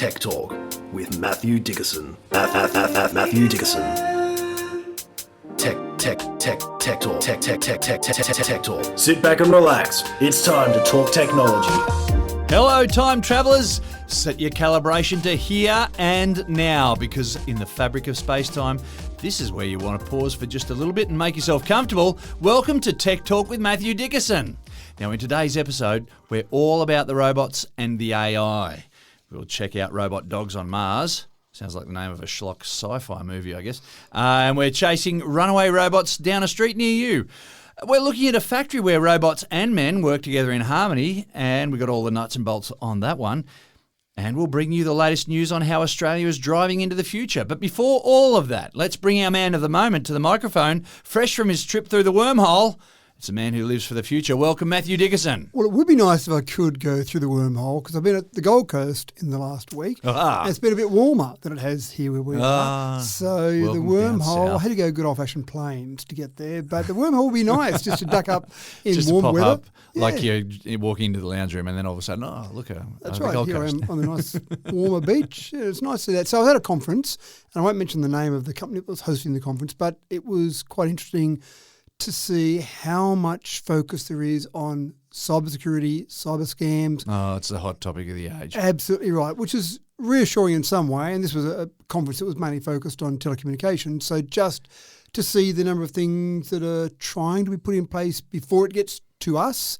Tech Talk with Matthew Dickerson. Matthew Dickerson. Tech Talk. Sit back and relax. It's time to talk technology. Hello, time travellers. Set your calibration to here and now, because in the fabric of space-time, this is where you want to pause for just a little bit and make yourself comfortable. Welcome to Tech Talk with Matthew Dickerson. Now, in today's episode, we're all about the robots and the AI. We'll check out robot dogs on Mars. Sounds like the name of a schlock sci-fi movie, I guess. And we're chasing runaway robots down a street near you. We're looking at a factory where robots and men work together in harmony, and we've got all the nuts and bolts on that one. And we'll bring you the latest news on how Australia is driving into the future. But before all of that, let's bring our man of the moment to the microphone, fresh from his trip through the wormhole. It's a man who lives for the future. Welcome, Matthew Dickerson. Well, it would be nice if I could go through the wormhole, because I've been at the Gold Coast in the last week. And it's been a bit warmer than it has here where we are. So the wormhole, I had to go good old-fashioned planes to get there, but the wormhole would be nice just to duck up in just warm to pop weather. Up, like you're walking into the lounge room and then all of a sudden, look at That's the right, Gold here I Coast. am on the nice warmer beach. Yeah, it's nice to see that. So I was at a conference, and I won't mention the name of the company that was hosting the conference, but it was quite interesting to see how much focus there is on cybersecurity, cyber scams. Oh, it's the hot topic of the age. Absolutely right, which is reassuring in some way. And this was a conference that was mainly focused on telecommunications. So just to see the number of things that are trying to be put in place before it gets to us,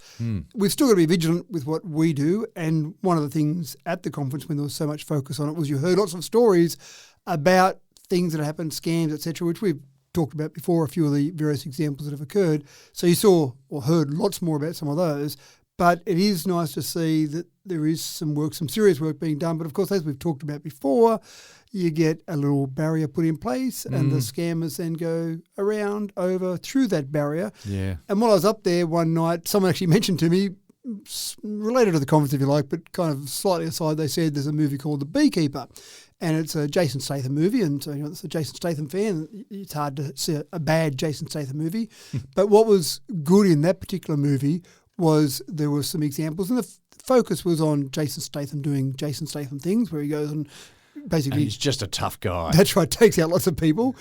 we've still got to be vigilant with what we do. And one of the things at the conference when there was so much focus on it was you heard lots of stories about things that happened, scams, etc., which we've talked about before, a few of the various examples that have occurred. So you saw or heard lots more about some of those, but it is nice to see that there is some work, some serious work being done. But of course, as we've talked about before, you get a little barrier put in place and the scammers then go around, over, through that barrier. Yeah. And while I was up there one night, someone actually mentioned to me, related to the conference if you like, but kind of slightly aside, they said there's a movie called The Beekeeper. And it's a Jason Statham movie, and so it's a Jason Statham fan. It's hard to see a bad Jason Statham movie. But what was good in that particular movie was there were some examples, and the focus was on Jason Statham doing Jason Statham things, where he goes and basically... And he's just a tough guy. That's right, takes out lots of people.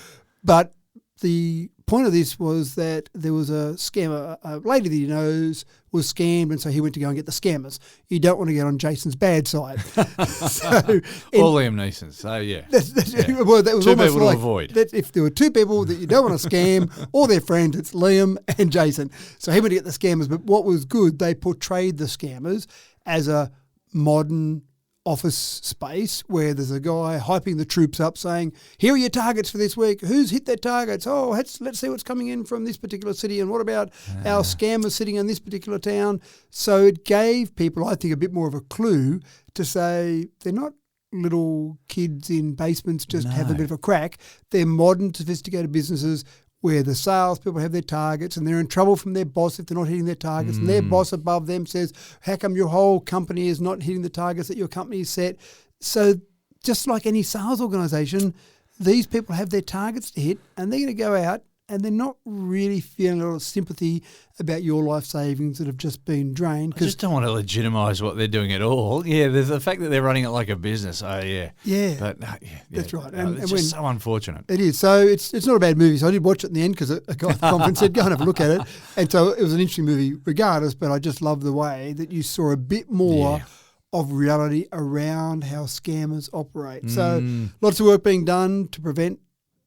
But the point of this was that there was a scammer, a lady that he knows was scammed, and so he went to go and get the scammers. You don't want to get on Jason's bad side. All Liam Neeson's, so yeah. Well, that was two almost people like to avoid. that if there were two people that you don't want to scam or their friends, it's Liam and Jason. So he went to get the scammers, but what was good, they portrayed the scammers as a modern office space where there's a guy hyping the troops up saying, here are your targets for this week. Who's hit their targets? Oh, let's see what's coming in from this particular city, and what about our scammers sitting in this particular town? So it gave people, I think, a bit more of a clue to say they're not little kids in basements just having a bit of a crack. They're modern, sophisticated businesses where the salespeople have their targets and they're in trouble from their boss if they're not hitting their targets, and their boss above them says, how come your whole company is not hitting the targets that your company set? So just like any sales organisation, these people have their targets to hit, and they're going to go out and they're not really feeling a lot of sympathy about your life savings that have just been drained. I just don't want to legitimise what they're doing at all. Yeah, there's the fact that they're running it like a business. Oh, yeah. Yeah. But, that's right. And it's just so unfortunate. It is. So it's not a bad movie. So I did watch it in the end because a guy at the conference said, go and have a look at it. And so it was an interesting movie regardless, but I just love the way that you saw a bit more of reality around how scammers operate. So lots of work being done to prevent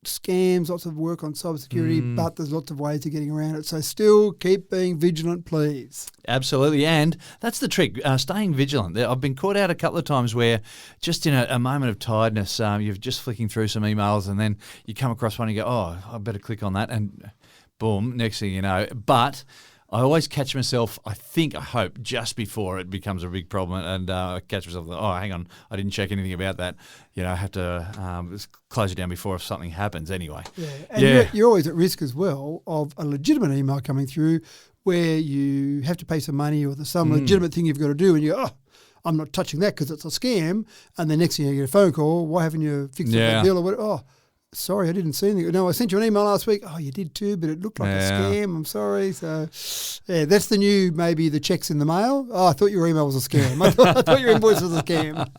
scams, lots of work on cybersecurity, but there's lots of ways of getting around it. So still keep being vigilant, please. Absolutely, and that's the trick, staying vigilant. I've been caught out a couple of times where just in a moment of tiredness, you're just flicking through some emails and then you come across one and you go, oh, I better click on that, and boom, next thing you know. But I always catch myself, I hope, just before it becomes a big problem, and I catch myself, oh, hang on, I didn't check anything about that. I have to close it down before if something happens anyway. Yeah, and you're always at risk as well of a legitimate email coming through where you have to pay some money or there's some legitimate thing you've got to do, and you go, oh, I'm not touching that because it's a scam. And the next thing you get a phone call, why haven't you fixed that bill or what? Oh, sorry, I didn't see anything. No, I sent you an email last week. Oh, you did too, but it looked like a scam. I'm sorry. So, yeah, that's the new, maybe the checks in the mail. Oh, I thought your email was a scam. I thought your invoice was a scam.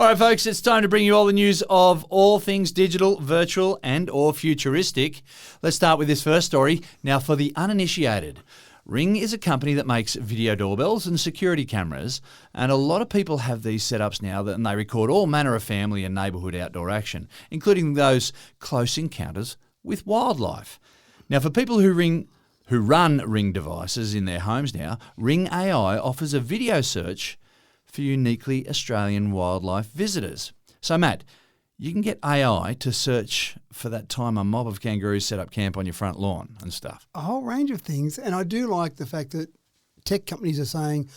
All right, folks, it's time to bring you all the news of all things digital, virtual, and or futuristic. Let's start with this first story. Now, for the uninitiated, Ring is a company that makes video doorbells and security cameras, and a lot of people have these setups now and they record all manner of family and neighbourhood outdoor action, including those close encounters with wildlife. Now, for people who run Ring devices in their homes now, Ring AI offers a video search for uniquely Australian wildlife visitors. So, Matt, you can get AI to search for that time a mob of kangaroos set up camp on your front lawn and stuff. A whole range of things. And I do like the fact that tech companies are saying,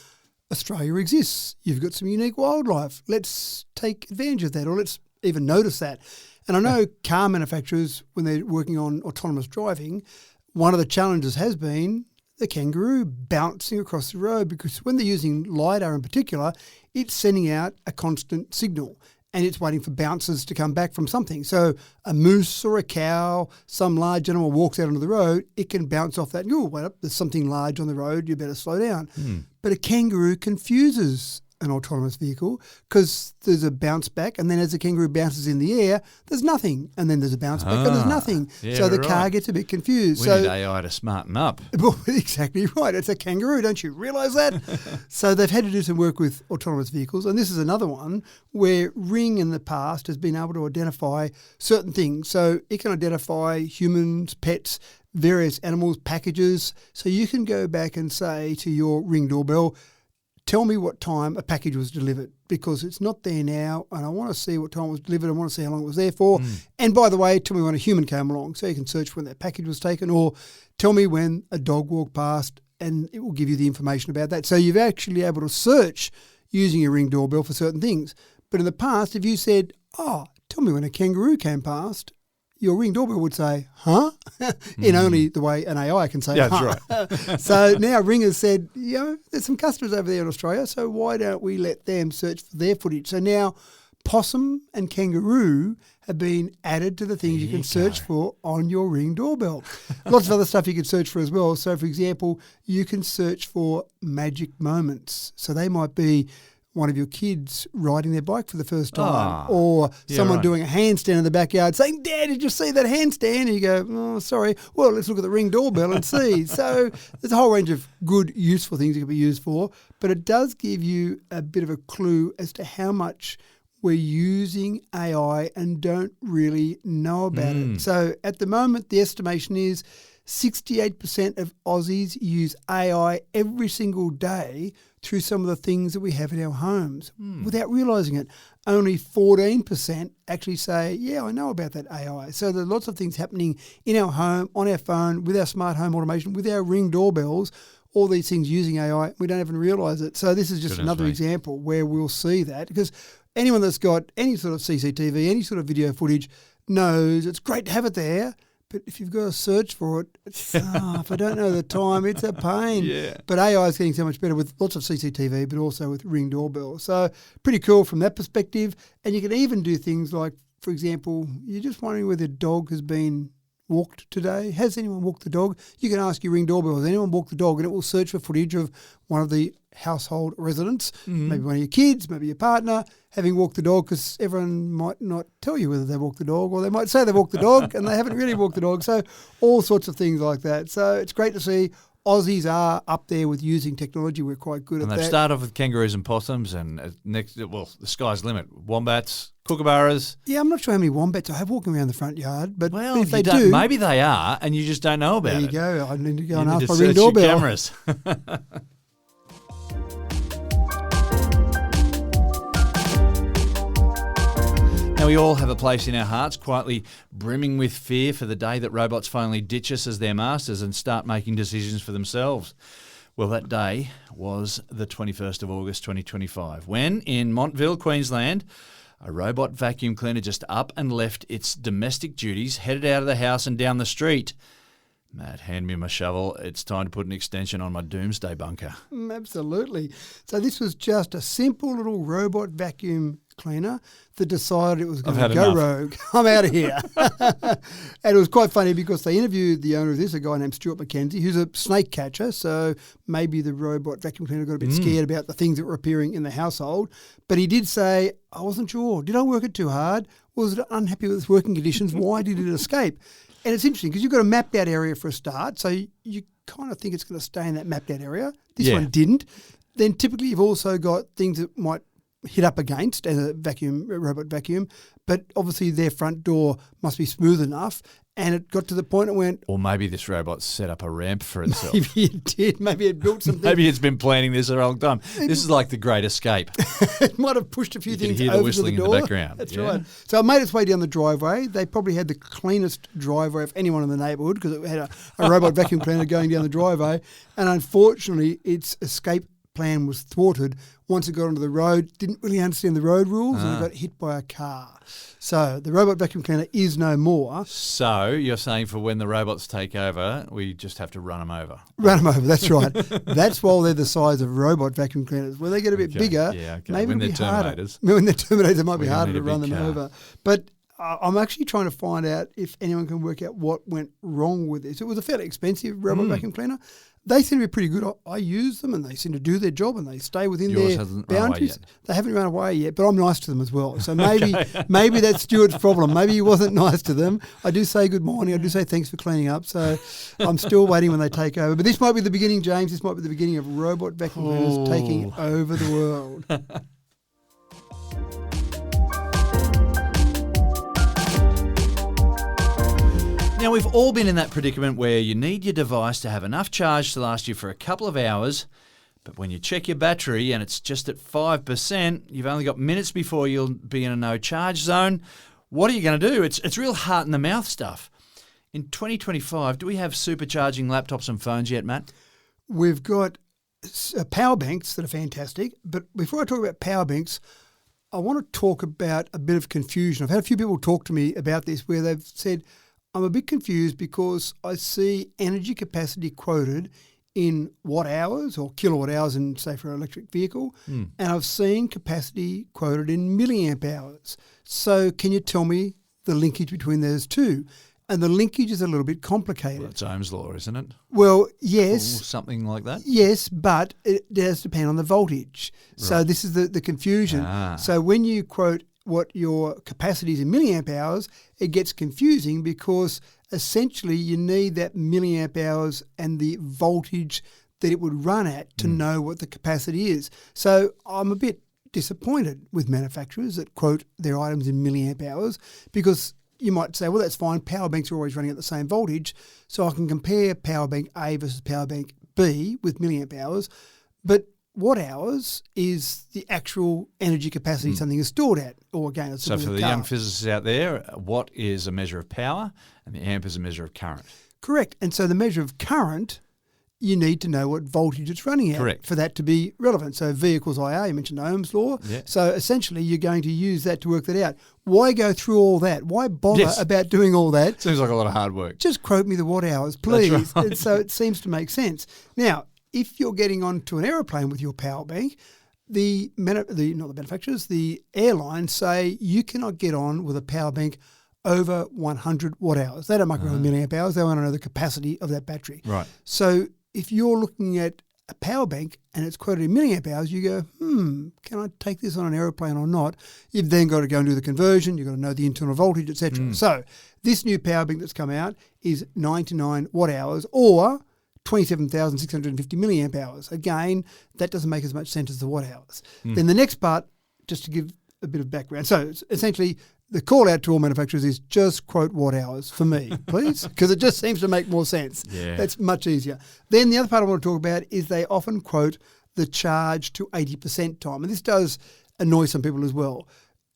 Australia exists. You've got some unique wildlife. Let's take advantage of that, or let's even notice that. And I know car manufacturers, when they're working on autonomous driving, one of the challenges has been the kangaroo bouncing across the road, because when they're using LiDAR in particular, it's sending out a constant signal and it's waiting for bounces to come back from something. So a moose or a cow, some large animal walks out onto the road, it can bounce off that and go, oh, wait up, there's something large on the road, you better slow down. But a kangaroo confuses an autonomous vehicle because there's a bounce back, and then as the kangaroo bounces in the air, there's nothing, and then there's a bounce back and there's nothing. Yeah, so the car gets a bit confused. We need AI to smarten up. Well, exactly right. It's a kangaroo, don't you realise that? So they've had to do some work with autonomous vehicles, and this is another one where Ring in the past has been able to identify certain things. So it can identify humans, pets, various animals, packages. So you can go back and say to your Ring doorbell, tell me what time a package was delivered, because it's not there now and I want to see what time it was delivered. I want to see how long it was there for. And by the way, tell me when a human came along, so you can search when that package was taken, or tell me when a dog walked past, and it will give you the information about that. So you're actually able to search using your Ring doorbell for certain things. But in the past, if you said, oh, tell me when a kangaroo came past, your Ring doorbell would say, huh? In only the way an AI can say, Yeah, huh. that's right. So now Ring has said, there's some customers over there in Australia, so why don't we let them search for their footage? So now possum and kangaroo have been added to the things you can search for on your Ring doorbell. Lots of other stuff you can search for as well. So, for example, you can search for magic moments. So they might be one of your kids riding their bike for the first time, or someone doing a handstand in the backyard saying, Dad, did you see that handstand? And you go, oh, sorry. Well, let's look at the Ring doorbell and see. So there's a whole range of good, useful things it can be used for, but it does give you a bit of a clue as to how much we're using AI and don't really know about it. So at the moment, the estimation is 68% of Aussies use AI every single day through some of the things that we have in our homes without realising it. Only 14% actually say, yeah, I know about that AI. So there's lots of things happening in our home, on our phone, with our smart home automation, with our Ring doorbells, all these things using AI. We don't even realise it. So this is just another example where we'll see that, because anyone that's got any sort of CCTV, any sort of video footage knows it's great to have it there. But if you've got to search for it, if I don't know the time, it's a pain. Yeah. But AI is getting so much better with lots of CCTV, but also with Ring doorbell. So pretty cool from that perspective. And you can even do things like, for example, you're just wondering whether a dog has been walked today. Has anyone walked the dog? You can ask your Ring doorbell, has anyone walked the dog? And it will search for footage of one of the household residents, maybe one of your kids, maybe your partner, having walked the dog, because everyone might not tell you whether they walked the dog, or they might say they walked the dog and they haven't really walked the dog. So all sorts of things like that. So it's great to see Aussies are up there with using technology. We're quite good at that. And they've started off with kangaroos and possums, and next, well, the sky's the limit. Wombats, kookaburras. Yeah, I'm not sure how many wombats I have walking around the front yard, but Well, if they don't- do, maybe they are, and you just don't know about there you it. go. I need to go You and need ask to my Ring search your doorbell. cameras. Now, we all have a place in our hearts quietly brimming with fear for the day that robots finally ditch us as their masters and start making decisions for themselves. Well, that day was the 21st of August 2025, when in Montville, Queensland, a robot vacuum cleaner just up and left its domestic duties, headed out of the house and down the street. Matt, hand me my shovel. It's time to put an extension on my doomsday bunker. Absolutely. So this was just a simple little robot vacuum cleaner that decided it was going I've to had go enough. rogue. I'm out of here. And it was quite funny because they interviewed the owner of this, a guy named Stuart McKenzie, who's a snake catcher. So maybe the robot vacuum cleaner got a bit scared about the things that were appearing in the household. But he did say, I wasn't sure. Did I work it too hard? Was it unhappy with its working conditions? Why did it escape? And it's interesting because you've got a mapped out area for a start. So you kind of think it's going to stay in that mapped out area. This one didn't. Then typically you've also got things that might hit up against as a robot vacuum, but obviously their front door must be smooth enough. And it got to the point it went, Or maybe this robot set up a ramp for itself. maybe it did. Maybe it built something. Maybe it's been planning this a long time. This is like the Great Escape. It might have pushed a few You can things hear the over to whistling the in the door. background, That's yeah. right. So it made its way down the driveway. They probably had the cleanest driveway of anyone in the neighbourhood because it had a robot vacuum cleaner going down the driveway. And unfortunately, its escape plan was thwarted once it got onto the road. Didn't really understand the road rules and it got hit by a car. So the robot vacuum cleaner is no more. So you're saying for when the robots take over, we just have to run them over. Run them over, that's right. That's why they're the size of robot vacuum cleaners. When they get a bit bigger, maybe When it'll be they're harder. Terminators. When they're Terminators, it might be We're gonna harder need to a run big them car. over. But I'm actually trying to find out if anyone can work out what went wrong with this. It was a fairly expensive robot vacuum cleaner. They seem to be pretty good. I use them and they seem to do their job and they stay within Yours their hasn't run away boundaries. yet. They haven't run away yet, but I'm nice to them as well. So maybe that's Stuart's problem. Maybe he wasn't nice to them. I do say good morning. I do say thanks for cleaning up. So I'm still waiting when they take over. But this might be the beginning, James. This might be the beginning of robot vacuum cleaners taking over the world. Now, we've all been in that predicament where you need your device to have enough charge to last you for a couple of hours, but when you check your battery and it's just at 5%, you've only got minutes before you'll be in a no charge zone. What are you going to do? It's real heart in the mouth stuff. In 2025, do we have supercharging laptops and phones yet, Matt? We've got power banks that are fantastic. But before I talk about power banks, I want to talk about a bit of confusion. I've had a few people talk to me about this where they've said, I'm a bit confused because I see energy capacity quoted in watt hours or kilowatt hours in, say, for an electric vehicle, and I've seen capacity quoted in milliamp hours. So can you tell me the linkage between those two? And the linkage is a little bit complicated. Well, it's Ohm's law, isn't it? Well, Or yes. something like that? Yes, but it does depend on the voltage. So this is the confusion. So when you quote what your capacity is in milliamp hours, it gets confusing because essentially you need that milliamp hours and the voltage that it would run at to know what the capacity is. So I'm a bit disappointed with manufacturers that quote their items in milliamp hours because you might say, well, that's fine. Power banks are always running at the same voltage. So I can compare power bank A versus power bank B with milliamp hours. But watt hours is the actual energy capacity something is stored at. Or again, it's So with for a the car. young physicists out there, watt is a measure of power and the amp is a measure of current. Correct. And so the measure of current, you need to know what voltage it's running at Correct. for that to be relevant. So V equals IA, you mentioned Ohm's law. Yeah. So essentially you're going to use that to work that out. Why go through all that? Why bother Yes. about doing all that? Seems like a lot of hard work. Just quote me the watt hours, please. right. And so it seems to make sense. Now, if you're getting onto an aeroplane with your power bank, the airlines say you cannot get on with a power bank over 100 watt hours. They don't make around milliamp hours. They want to know the capacity of that battery. Right. So if you're looking at a power bank and it's quoted in milliamp hours, you go, can I take this on an aeroplane or not? You've then got to go and do the conversion. You've got to know the internal voltage, etc. So this new power bank that's come out is 99 watt hours or 27,650 milliamp hours. Again, that doesn't make as much sense as the watt hours. Then the next part, just to give a bit of background. So essentially, the call out to all manufacturers is just quote watt hours for me, please, because it just seems to make more sense. Yeah. That's much easier. Then the other part I want to talk about is they often quote the charge to 80% time. And this does annoy some people as well.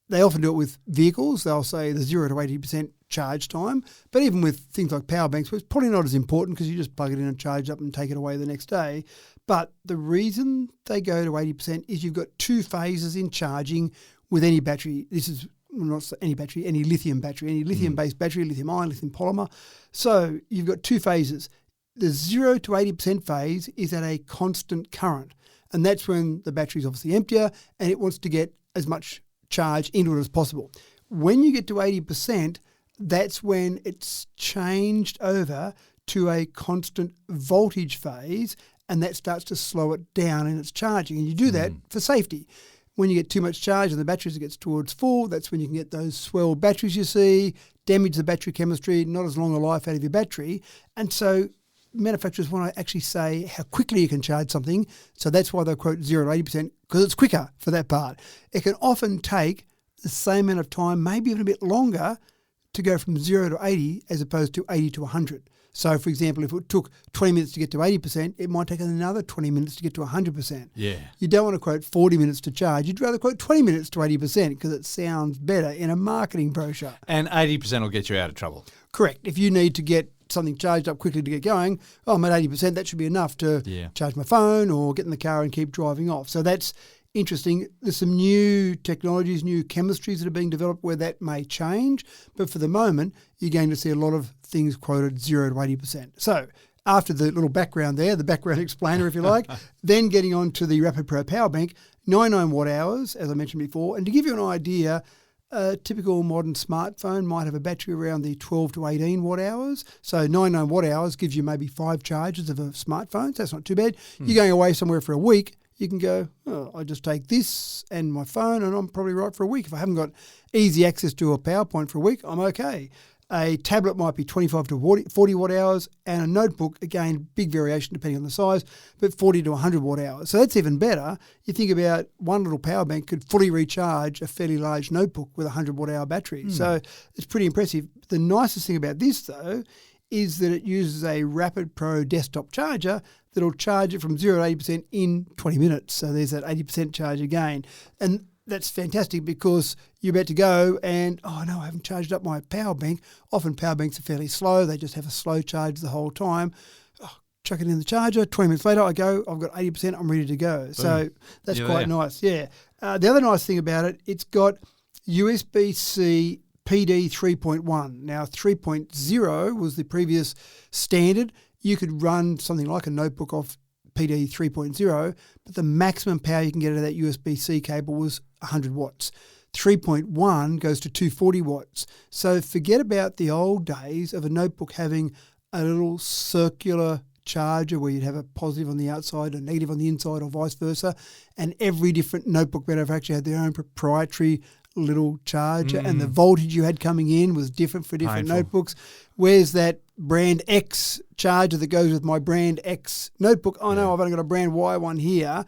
They often do it with vehicles. They'll say the 0 to 80% charge time. But even with things like power banks, it's probably not as important because you just plug it in and charge up and take it away the next day. But the reason they go to 80% is you've got two phases in charging with any battery. This is not any battery, any lithium battery, any lithium-based battery, lithium ion, lithium polymer. So you've got two phases. The 0 to 80% phase is at a constant current. And that's when the battery's obviously emptier and it wants to get as much charge into it as possible. When you get to 80%, that's when it's changed over to a constant voltage phase, and that starts to slow it down in its charging. And you do that for safety. When you get too much charge and the batteries gets towards full, that's when you can get those swelled batteries you see, damage the battery chemistry, not as long a life out of your battery. And so manufacturers want to actually say how quickly you can charge something. So that's why they quote 0 to 80%, because it's quicker for that part. It can often take the same amount of time, maybe even a bit longer, to go from 0 to 80 as opposed to 80 to 100. So, for example, if it took 20 minutes to get to 80%, it might take another 20 minutes to get to 100%. Yeah. You don't want to quote 40 minutes to charge. You'd rather quote 20 minutes to 80% because it sounds better in a marketing brochure. And 80% will get you out of trouble. Correct. If you need to get something charged up quickly to get going, I'm at 80%, that should be enough to charge my phone or get in the car and keep driving off. So that's interesting. There's some new technologies, new chemistries that are being developed where that may change. But for the moment, you're going to see a lot of things quoted 0 to 80%. So after the little background there, the background explainer, if you like, then getting on to the Rapid Pro Power Bank, 99 watt hours, as I mentioned before. And to give you an idea, a typical modern smartphone might have a battery around the 12 to 18 watt hours. So 99 watt hours gives you maybe 5 charges of a smartphone. So that's not too bad. You're going away somewhere for a week, you can go, I just take this and my phone and I'm probably right for a week. If I haven't got easy access to a PowerPoint for a week, I'm okay. A tablet might be 25 to 40 watt hours, and a notebook, again, big variation depending on the size, but 40 to 100 watt hours. So that's even better. You think about one little power bank could fully recharge a fairly large notebook with a 100 watt hour battery. So it's pretty impressive. The nicest thing about this, though, is that it uses a Rapid Pro desktop charger that'll charge it from 0 to 80% in 20 minutes. So there's that 80% charge again. And that's fantastic because you're about to go and, oh no, I haven't charged up my power bank. Often power banks are fairly slow. They just have a slow charge the whole time. Chuck it in the charger. 20 minutes later, I go, I've got 80%, I'm ready to go. Boom. So that's quite nice. Yeah. The other nice thing about it, it's got USB-C PD 3.1. Now, 3.0 was the previous standard. You could run something like a notebook off PD 3.0, but the maximum power you can get out of that USB-C cable was 100 watts. 3.1 goes to 240 watts. So forget about the old days of a notebook having a little circular charger where you'd have a positive on the outside, a negative on the inside, or vice versa. And every different notebook manufacturer had their own proprietary little charger, and the voltage you had coming in was different for different notebooks. Where's that brand X charger that goes with my brand X notebook? Oh no, I've only got a brand Y one here.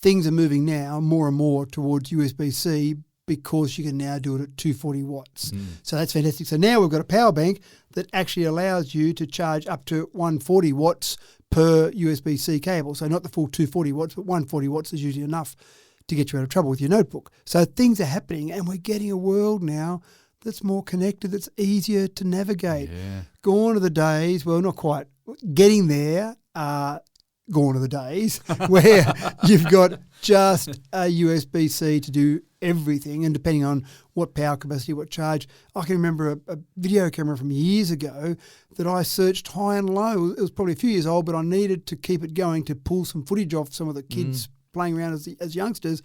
Things are moving now more and more towards USB-C because you can now do it at 240 watts. So that's fantastic. So now we've got a power bank that actually allows you to charge up to 140 watts per USB-C cable. So not the full 240 watts, but 140 watts is usually enough to get you out of trouble with your notebook. So things are happening, and we're getting a world now that's more connected, that's easier to navigate. Gone are the days, well, not quite, getting there, gone are the days where you've got just a USB-C to do everything, and depending on what power capacity, what charge. I can remember a video camera from years ago that I searched high and low. It was probably a few years old, but I needed to keep it going to pull some footage off some of the kids playing around as youngsters.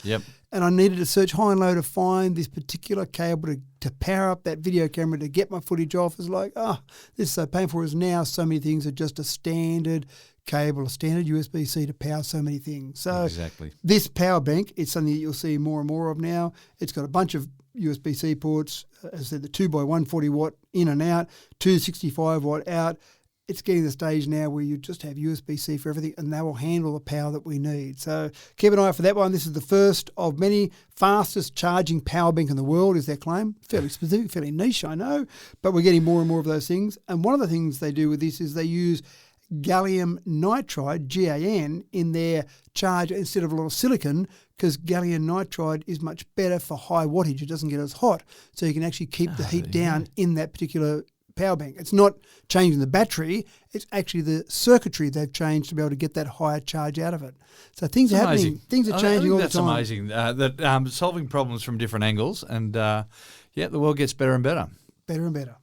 And I needed to search high and low to find this particular cable to power up that video camera to get my footage off. It's like, this is so painful. Whereas now so many things are just a standard cable, a standard USB-C to power so many things. So this power bank is something that you'll see more and more of now. It's got a bunch of USB-C ports, as I said, the 2x 140 watt in and out, 265 watt out. It's getting to the stage now where you just have USB-C for everything, and they will handle the power that we need. So keep an eye out for that one. This is the first of many. Fastest charging power bank in the world is their claim. Fairly specific, fairly niche, I know, but we're getting more and more of those things. And one of the things they do with this is they use gallium nitride, GaN, in their charger instead of a lot of silicon, because gallium nitride is much better for high wattage. It doesn't get as hot, so you can actually keep the heat down in that particular power bank. It's not changing the battery, it's actually the circuitry they've changed to be able to get that higher charge out of it. So things are happening. Things are changing all the time. That's amazing. That solving problems from different angles, and the world gets better and better. Better and better.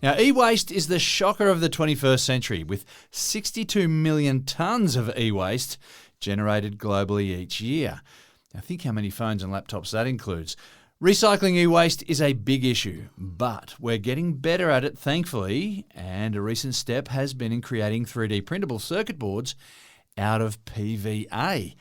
Now, e-waste is the shocker of the 21st century, with 62 million tonnes of e-waste generated globally each year. Now, think how many phones and laptops that includes. Recycling e-waste is a big issue, but we're getting better at it, thankfully, and a recent step has been in creating 3D printable circuit boards out of PVA.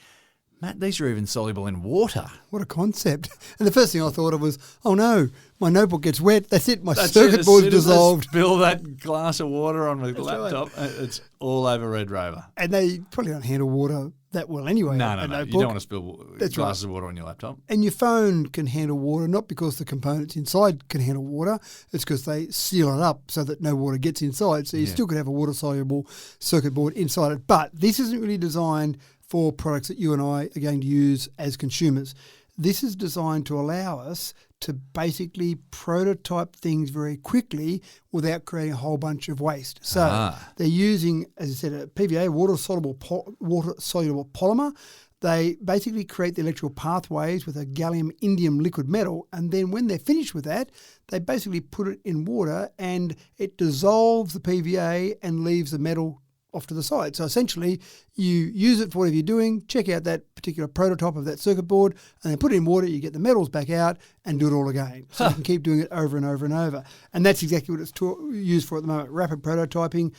Matt, these are even soluble in water. What a concept. And the first thing I thought of was, oh no, my notebook gets wet. That's it, my circuit board's dissolved. Spill that glass of water on my laptop. Right. It's all over Red Rover. And they probably don't handle water that well anyway. No. You don't want to spill glasses of water on your laptop. And your phone can handle water, not because the components inside can handle water, it's because they seal it up so that no water gets inside. So you still could have a water-soluble circuit board inside it. But this isn't really designed for products that you and I are going to use as consumers. This is designed to allow us to basically prototype things very quickly without creating a whole bunch of waste. So they're using, as I said, a PVA, water-soluble polymer. They basically create the electrical pathways with a gallium-indium liquid metal, and then when they're finished with that, they basically put it in water and it dissolves the PVA and leaves the metal off to the side. So essentially, you use it for whatever you're doing, check out that particular prototype of that circuit board, and then put it in water, you get the metals back out, and do it all again. So you can keep doing it over and over and over. And that's exactly what it's used for at the moment, rapid prototyping,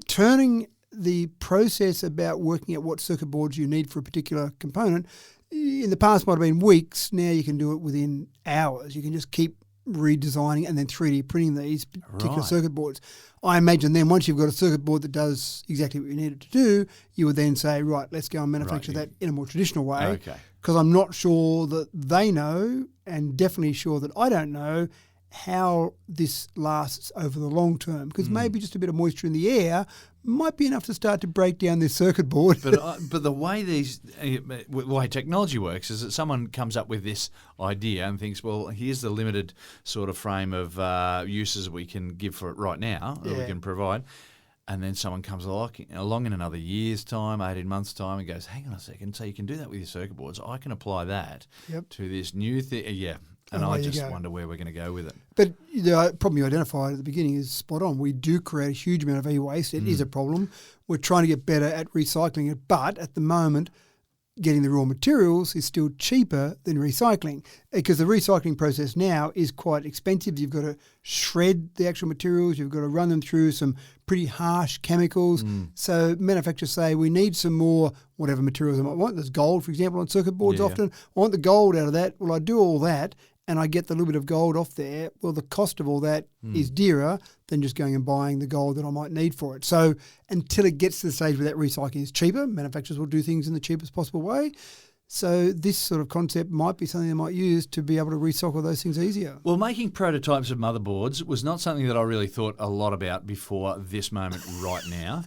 turning the process about working out what circuit boards you need for a particular component. In the past might have been weeks, now you can do it within hours. You can just keep redesigning and then 3D printing these particular circuit boards. I imagine then once you've got a circuit board that does exactly what you need it to do, you would then say, right, let's go and manufacture that in a more traditional way. Okay. Because I'm not sure that they know, and definitely sure that I don't know, how this lasts over the long term. Because maybe just a bit of moisture in the air might be enough to start to break down this circuit board. But the way the way technology works is that someone comes up with this idea and thinks, well, here's the limited sort of frame of uses we can give for it right now, that we can provide. And then someone comes along in another year's time, 18 months' time, and goes, hang on a second, so you can do that with your circuit boards. I can apply that to this new thing. And I just wonder where we're going to go with it. But the problem you identified at the beginning is spot on. We do create a huge amount of e-waste. It is a problem. We're trying to get better at recycling it. But at the moment, getting the raw materials is still cheaper than recycling, because the recycling process now is quite expensive. You've got to shred the actual materials. You've got to run them through some pretty harsh chemicals. So manufacturers say we need some more whatever materials I might want. There's gold, for example, on circuit boards often. I want the gold out of that. Well, I do all that and I get the little bit of gold off there. Well, the cost of all that is dearer than just going and buying the gold that I might need for it. So until it gets to the stage where that recycling is cheaper, manufacturers will do things in the cheapest possible way. So this sort of concept might be something they might use to be able to recycle those things easier. Well, making prototypes of motherboards was not something that I really thought a lot about before this moment right now.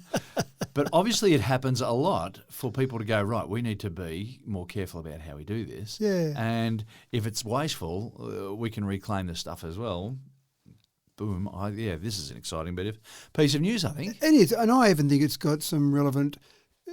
But obviously it happens a lot for people to go, right, we need to be more careful about how we do this. Yeah. And if it's wasteful, we can reclaim the stuff as well. Boom. This is an exciting piece of news, I think. It is. And I even think it's got some relevant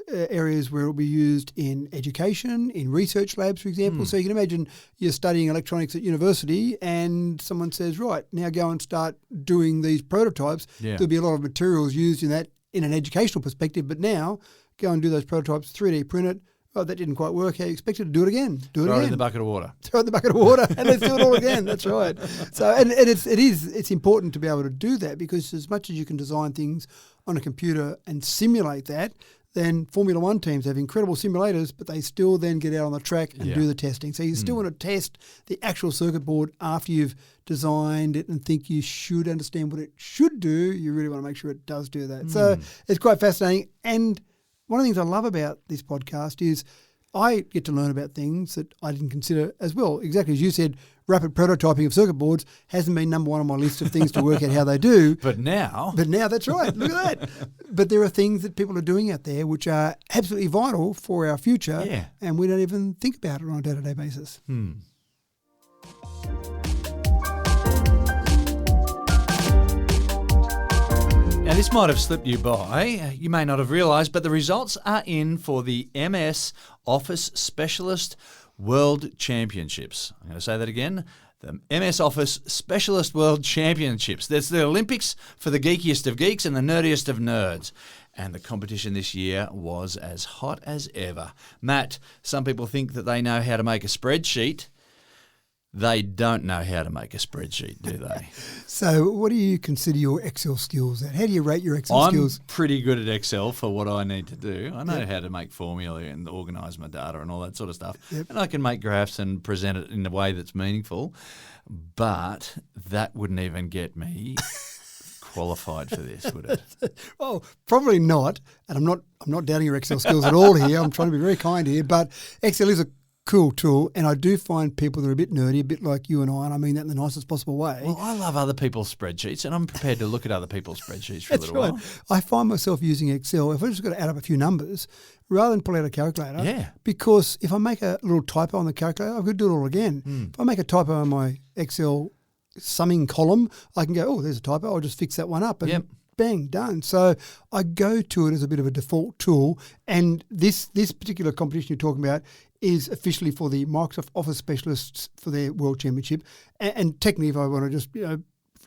areas where it will be used in education, in research labs, for example. So you can imagine you're studying electronics at university and someone says, right, now go and start doing these prototypes. There'll be a lot of materials used in that in an educational perspective, but now go and do those prototypes, 3D print it. Oh, that didn't quite work how you expected. Do it again. Throw it in the bucket of water. Throw it in the bucket of water and let's do it all again. That's right. So and it's important to be able to do that, because as much as you can design things on a computer and simulate that, then Formula One teams have incredible simulators, but they still then get out on the track and do the testing. So you still want to test the actual circuit board after you've designed it and think you should understand what it should do. You really want to make sure it does do that. So it's quite fascinating. And one of the things I love about this podcast is I get to learn about things that I didn't consider as well. Exactly as you said, rapid prototyping of circuit boards hasn't been number one on my list of things to work out how they do. But now, that's right. Look at that. But there are things that people are doing out there which are absolutely vital for our future, and we don't even think about it on a day-to-day basis. Now, this might have slipped you by. You may not have realised, but the results are in for the MS Office Specialist World Championships. I'm going to say that again. the MS Office Specialist World Championships. That's the Olympics for the geekiest of geeks and the nerdiest of nerds. And the competition this year was as hot as ever. Matt, some people think that they know how to make a spreadsheet. They don't know how to make a spreadsheet, do they? So what do you consider your Excel skills at? How do you rate your Excel skills? I'm pretty good at Excel for what I need to do. I know how to make formula and organise my data and all that sort of stuff. Yep. And I can make graphs and present it in a way that's meaningful. But that wouldn't even get me qualified for this, would it? Well, probably not. And I'm not doubting your Excel skills at all here. I'm trying to be very kind here. But Excel is a cool tool, and I do find people that are a bit nerdy, a bit like you and I mean that in the nicest possible way. Well, I love other people's spreadsheets, and I'm prepared to look at other people's spreadsheets for a little while. I find myself using Excel, if I've just got to add up a few numbers, rather than pull out a calculator. Yeah. Because if I make a little typo on the calculator, I've got to do it all again. If I make a typo on my Excel summing column, I can go, oh, there's a typo, I'll just fix that one up. And bang, done. So I go to it as a bit of a default tool, and this particular competition you're talking about is officially for the Microsoft Office specialists for their World Championship. And technically, if I want to just do a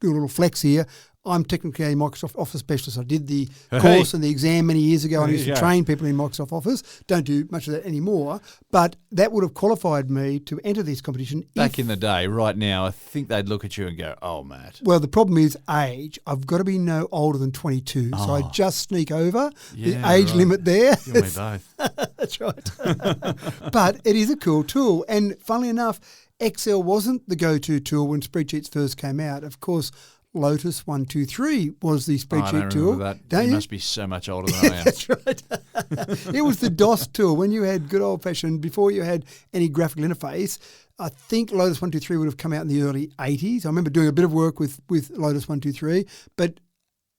little flex here, I'm technically a Microsoft Office specialist. I did the course and the exam many years ago. I used to train people in Microsoft Office. Don't do much of that anymore. But that would have qualified me to enter this competition. Back in the day, right now, I think they'd look at you and go, oh, Matt. Well, the problem is age. I've got to be no older than 22. So I just sneak over the age limit there. You and me both. That's right. But it is a cool tool. And funnily enough, Excel wasn't the go-to tool when spreadsheets first came out. Of course, Lotus 123 was the spreadsheet tool. You must be so much older than I am. That's right. It was the DOS tool. When you had good old-fashioned, before you had any graphical interface, I think Lotus 123 would have come out in the early 80s. I remember doing a bit of work with Lotus 123, but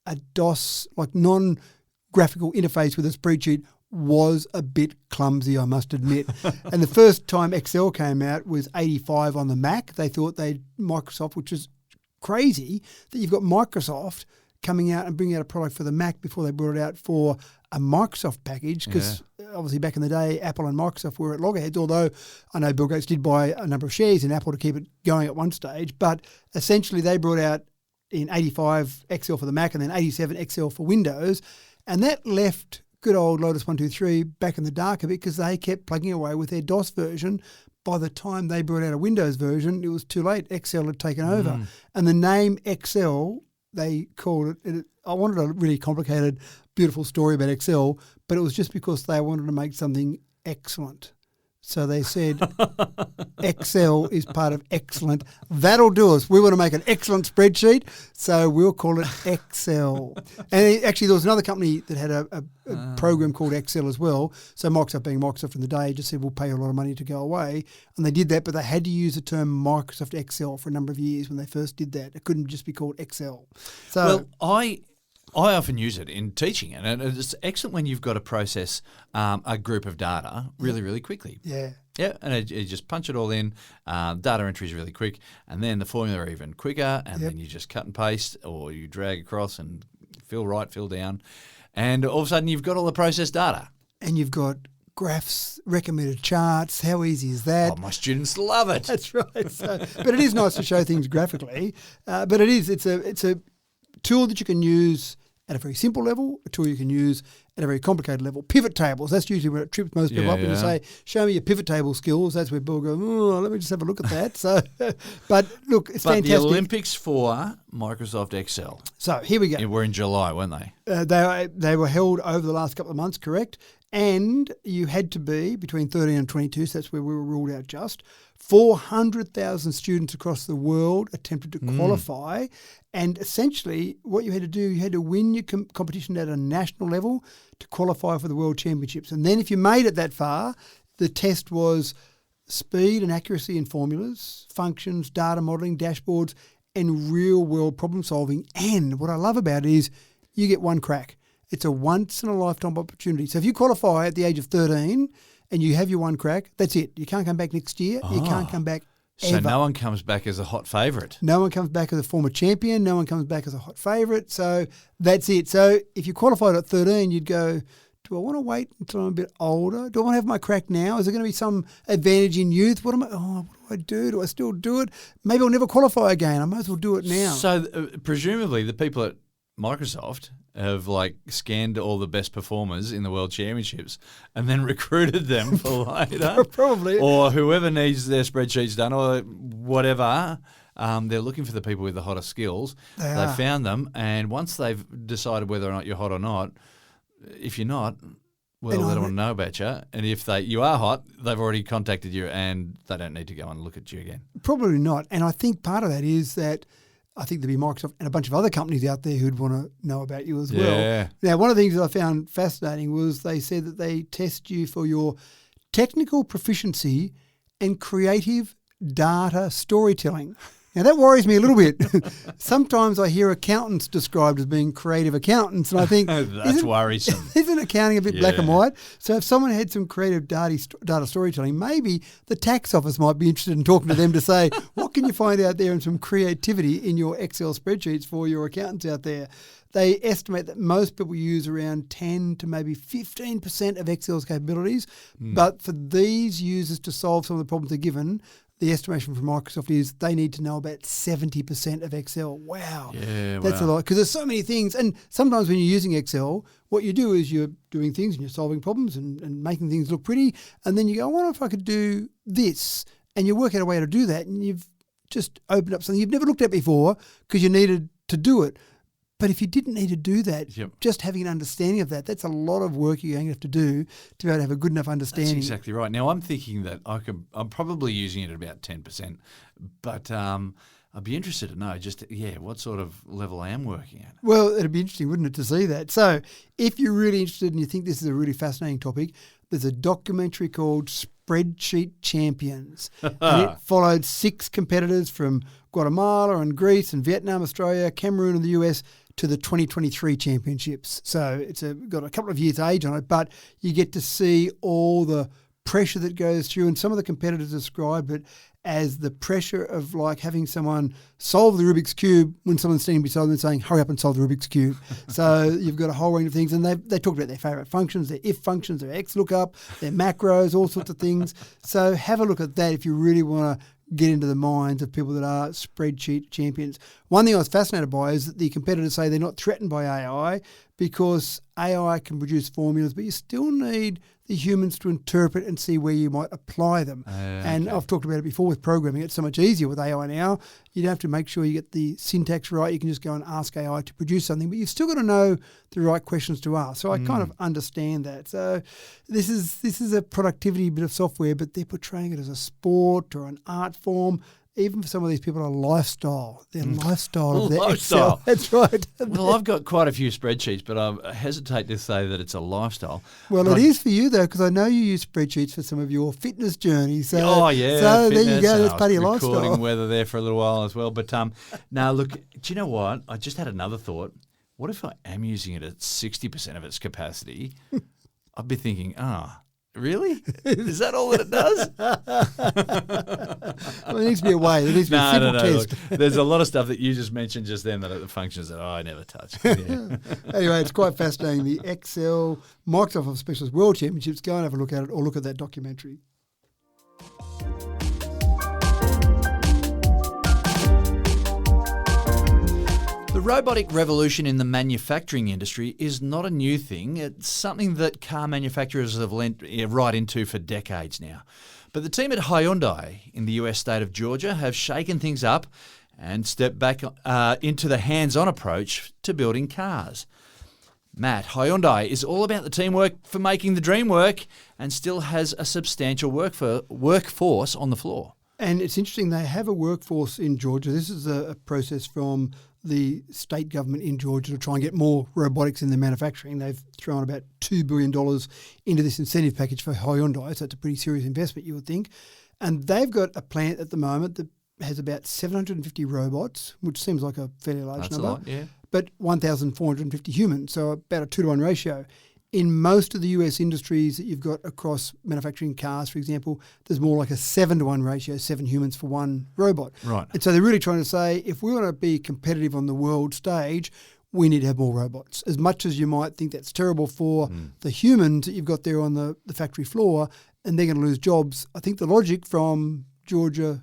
a DOS, like non-graphical interface with a spreadsheet was a bit clumsy, I must admit. And the first time Excel came out was 85 on the Mac. They thought Microsoft, which is crazy that you've got Microsoft coming out and bringing out a product for the Mac before they brought it out for a Microsoft package, because obviously back in the day, Apple and Microsoft were at loggerheads, although I know Bill Gates did buy a number of shares in Apple to keep it going at one stage. But essentially they brought out in 85 Excel for the Mac and then 87 Excel for Windows, and that left good old Lotus 123 back in the dark a bit because they kept plugging away with their DOS version. By the time they brought out a Windows version, it was too late. Excel had taken over. And the name Excel, they called it, I wanted a really complicated, beautiful story about Excel, but it was just because they wanted to make something excellent. So they said, Excel is part of excellent. That'll do us. We want to make an excellent spreadsheet, so we'll call it Excel. And actually, there was another company that had a program called Excel as well. So Microsoft, being Microsoft in the day, just said, we'll pay you a lot of money to go away. And they did that, but they had to use the term Microsoft Excel for a number of years when they first did that. It couldn't just be called Excel. So, well, I often use it in teaching, and it's excellent when you've got to process a group of data really, really quickly. Yeah. Yeah, and you just punch it all in. Data entry is really quick, and then the formula are even quicker, and then you just cut and paste, or you drag across and fill right, fill down, and all of a sudden you've got all the processed data. And you've got graphs, recommended charts. How easy is that? Oh, my students love it. That's right. So, but it is nice to show things graphically. But it's a tool that you can use at a very simple level, a tool you can use at a very complicated level. Pivot tables, that's usually where it trips most people up when you say, show me your pivot table skills. That's where people go, oh, let me just have a look at that. So, but look, it's fantastic. The Olympics for Microsoft Excel. So here we go. They were in July, weren't they? They were held over the last couple of months, correct? And you had to be between 13 and 22, so that's where we were ruled out just. 400,000 students across the world attempted to qualify. And essentially what you had to do, you had to win your competition at a national level to qualify for the World Championships. And then if you made it that far, the test was speed and accuracy in formulas, functions, data modelling, dashboards, and real-world problem solving. And what I love about it is you get one crack. It's a once-in-a-lifetime opportunity. So if you qualify at the age of 13 and you have your one crack, that's it. You can't come back next year. You can't come back ever. So no one comes back as a hot favourite. No one comes back as a former champion. No one comes back as a hot favourite. So that's it. So if you qualified at 13, you'd go do I want to wait until I'm a bit older? Do I want to have my crack now? Is there going to be some advantage in youth? What do I do? Do I still do it? Maybe I'll never qualify again. I might as well do it now. So presumably the people at Microsoft have scanned all the best performers in the World Championships and then recruited them for later. Probably. Or whoever needs their spreadsheets done or whatever. They're looking for the people with the hottest skills. They found them, and once they've decided whether or not you're hot or not, if you're not, well, they don't want to know about you. And if you are hot, they've already contacted you, and they don't need to go and look at you again. Probably not. And I think part of that is that I think there'll be Microsoft and a bunch of other companies out there who'd want to know about you as well. Now, one of the things that I found fascinating was they said that they test you for your technical proficiency and creative data storytelling. Now, that worries me a little bit. Sometimes I hear accountants described as being creative accountants, and I think that's worrisome. Isn't accounting a bit black and white? So if someone had some creative data storytelling, maybe the tax office might be interested in talking to them to say, what can you find out there and some creativity in your Excel spreadsheets for your accountants out there? They estimate that most people use around 10 to maybe 15% of Excel's capabilities, but for these users to solve some of the problems they're given, the estimation from Microsoft is they need to know about 70% of Excel. Wow. Yeah, that's a lot because there's so many things. And sometimes when you're using Excel, what you do is you're doing things and you're solving problems and making things look pretty. And then you go, I wonder if I could do this. And you work out a way to do that. And you've just opened up something you've never looked at before because you needed to do it. But if you didn't need to do that, just having an understanding of that, that's a lot of work you're going to have to do to be able to have a good enough understanding. That's exactly right. Now, I'm thinking that I'm probably using it at about 10%, but I'd be interested to know what sort of level I am working at. Well, it'd be interesting, wouldn't it, to see that? So if you're really interested and you think this is a really fascinating topic, there's a documentary called Spreadsheet Champions. And it followed 6 competitors from Guatemala and Greece and Vietnam, Australia, Cameroon and the US to the 2023 championships. So it's got a couple of years age on it, but you get to see all the pressure that goes through. And some of the competitors describe it as the pressure of having someone solve the Rubik's Cube when someone's standing beside them and saying, hurry up and solve the Rubik's Cube. So you've got a whole range of things. And they talk about their favourite functions, their if functions, their XLOOKUP, their macros, all sorts of things. So have a look at that if you really want to get into the minds of people that are spreadsheet champions. One thing I was fascinated by is that the competitors say they're not threatened by AI because AI can produce formulas, but you still need the humans to interpret and see where you might apply them. And I've talked about it before with programming. It's so much easier with AI now. You don't have to make sure you get the syntax right. You can just go and ask AI to produce something, but you've still got to know the right questions to ask. So I kind of understand that. So this is a productivity bit of software, but they're portraying it as a sport or an art form. Even for some of these people, a lifestyle. Their lifestyle of their Excel. That's right. Well, I've got quite a few spreadsheets, but I hesitate to say that it's a lifestyle. Well, it is for you, though, because I know you use spreadsheets for some of your fitness journeys. So, so fitness, there you go. That's part of your lifestyle. Recording weather there for a little while as well. But now, look, do you know what? I just had another thought. What if I am using it at 60% of its capacity? I'd be thinking, really? Is that all that it does? Well, there needs to be a way. There needs to be a simple test. Look, there's a lot of stuff that you just mentioned just then that are the functions that I never touch. Yeah. Anyway, it's quite fascinating. The Excel Microsoft Specialist World Championships. Go and have a look at it or look at that documentary. The robotic revolution in the manufacturing industry is not a new thing. It's something that car manufacturers have lent right into for decades now. But the team at Hyundai in the US state of Georgia have shaken things up and stepped back into the hands-on approach to building cars. Matt, Hyundai is all about the teamwork for making the dream work and still has a substantial workforce on the floor. And it's interesting, they have a workforce in Georgia. This is a process from the state government in Georgia to try and get more robotics in their manufacturing. They've thrown about $2 billion into this incentive package for Hyundai, so it's a pretty serious investment, you would think. And they've got a plant at the moment that has about 750 robots, which seems like a fairly large number. That's a lot, yeah. But 1,450 humans, so about a 2-to-1 ratio. In most of the US industries that you've got across manufacturing cars, for example, there's more like a 7-to-1 ratio, 7 humans for 1 robot. Right. And so they're really trying to say, if we want to be competitive on the world stage, we need to have more robots. As much as you might think that's terrible for the humans that you've got there on the factory floor and they're going to lose jobs, I think the logic from Georgia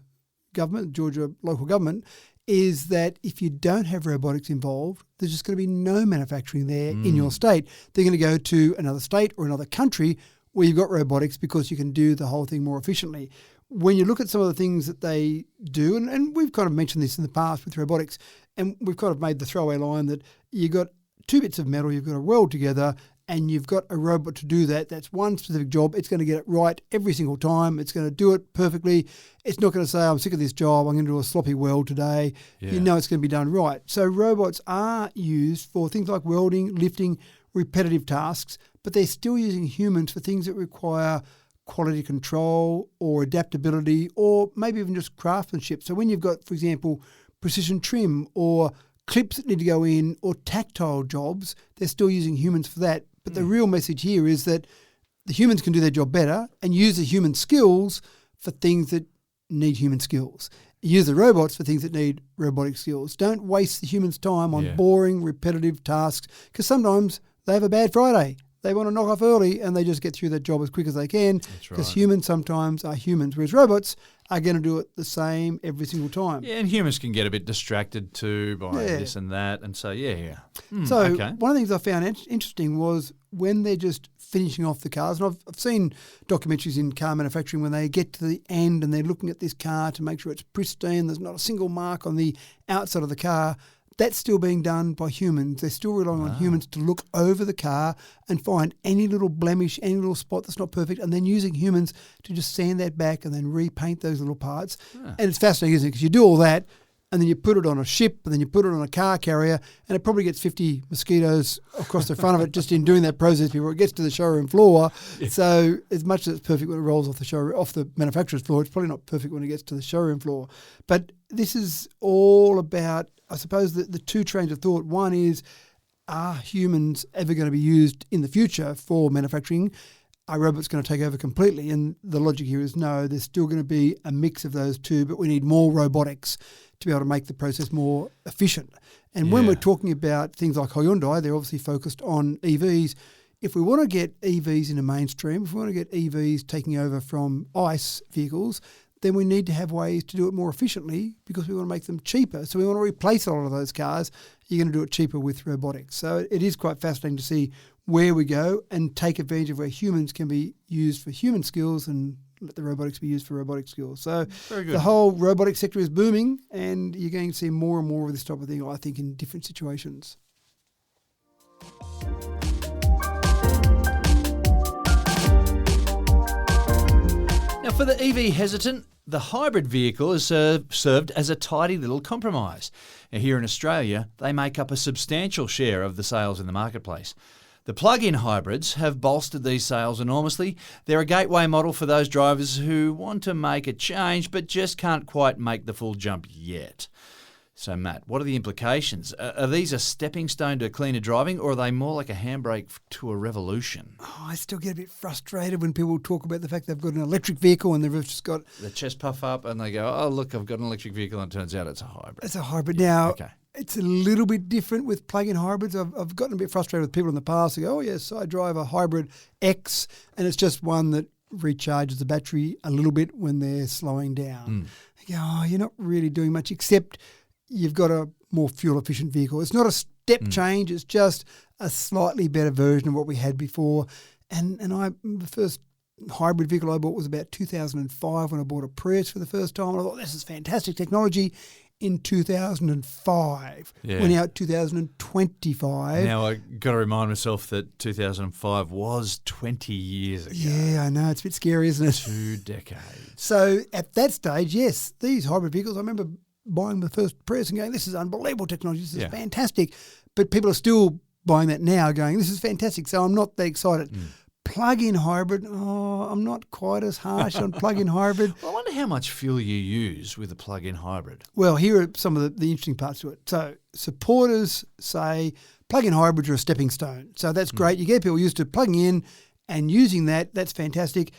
local government is that if you don't have robotics involved, there's just going to be no manufacturing there in your state. They're going to go to another state or another country where you've got robotics because you can do the whole thing more efficiently. When you look at some of the things that they do, and we've kind of mentioned this in the past with robotics, and we've kind of made the throwaway line that you've got two bits of metal, you've got to weld together, and you've got a robot to do that. That's one specific job. It's going to get it right every single time. It's going to do it perfectly. It's not going to say, I'm sick of this job, I'm going to do a sloppy weld today. Yeah. You know it's going to be done right. So robots are used for things like welding, lifting, repetitive tasks, but they're still using humans for things that require quality control or adaptability or maybe even just craftsmanship. So when you've got, for example, precision trim or clips that need to go in or tactile jobs, they're still using humans for that. But the real message here is that the humans can do their job better and use the human skills for things that need human skills. Use the robots for things that need robotic skills. Don't waste the humans' time on boring, repetitive tasks because sometimes they have a bad Friday. They want to knock off early and they just get through that job as quick as they can because humans sometimes are humans, whereas robots are going to do it the same every single time. Yeah, and humans can get a bit distracted too by this and that. And so, one of the things I found interesting was when they're just finishing off the cars, and I've seen documentaries in car manufacturing when they get to the end and they're looking at this car to make sure it's pristine, there's not a single mark on the outside of the car. That's still being done by humans. They're still relying on humans to look over the car and find any little blemish, any little spot that's not perfect, and then using humans to just sand that back and then repaint those little parts. And it's fascinating, isn't it? Because you do all that and then you put it on a ship and then you put it on a car carrier and it probably gets 50 mosquitoes across the front of it just in doing that process before it gets to the showroom floor. Yeah. So as much as it's perfect when it rolls off the manufacturer's floor, it's probably not perfect when it gets to the showroom floor. But this is all about, I suppose, the two trains of thought. One is, are humans ever going to be used in the future for manufacturing? Are robots going to take over completely? And the logic here is no, there's still going to be a mix of those two, but we need more robotics to be able to make the process more efficient. And when we're talking about things like Hyundai, they're obviously focused on EVs. If we want to get EVs in the mainstream, if we want to get EVs taking over from ICE vehicles, then we need to have ways to do it more efficiently because we want to make them cheaper. So we want to replace a lot of those cars. You're going to do it cheaper with robotics. So it is quite fascinating to see where we go and take advantage of where humans can be used for human skills and let the robotics be used for robotic skills. So the whole robotic sector is booming and you're going to see more and more of this type of thing, I think, in different situations. Now, for the EV hesitant, the hybrid vehicle is served as a tidy little compromise. Now, here in Australia, they make up a substantial share of the sales in the marketplace. The plug-in hybrids have bolstered these sales enormously. They're a gateway model for those drivers who want to make a change but just can't quite make the full jump yet. So, Matt, what are the implications? Are these a stepping stone to cleaner driving, or are they more like a handbrake to a revolution? Oh, I still get a bit frustrated when people talk about the fact they've got an electric vehicle and they've just got... The chest puff up and they go, oh, look, I've got an electric vehicle, and it turns out it's a hybrid. It's a hybrid. Now, it's a little bit different with plug-in hybrids. I've gotten a bit frustrated with people in the past who go, oh, yes, I drive a hybrid X, and it's just one that recharges the battery a little bit when they're slowing down. They go, oh, you're not really doing much except... you've got a more fuel-efficient vehicle. It's not a step change. It's just a slightly better version of what we had before. And the first hybrid vehicle I bought was about 2005 when I bought a Prius for the first time. And I thought, this is fantastic technology. In 2005, we're now at 2025. Now I've got to remind myself that 2005 was 20 years ago. Yeah, I know. It's a bit scary, isn't it? 2 decades. So at that stage, yes, these hybrid vehicles, I remember buying the first Prius and going, this is unbelievable technology, this is fantastic. But people are still buying that now going, this is fantastic. So I'm not that excited. Plug-in hybrid, I'm not quite as harsh on plug-in hybrid. Well, I wonder how much fuel you use with a plug-in hybrid. Well, here are some of the interesting parts to it. So supporters say plug-in hybrids are a stepping stone. So that's great. You get people used to plugging in and using that. That's fantastic.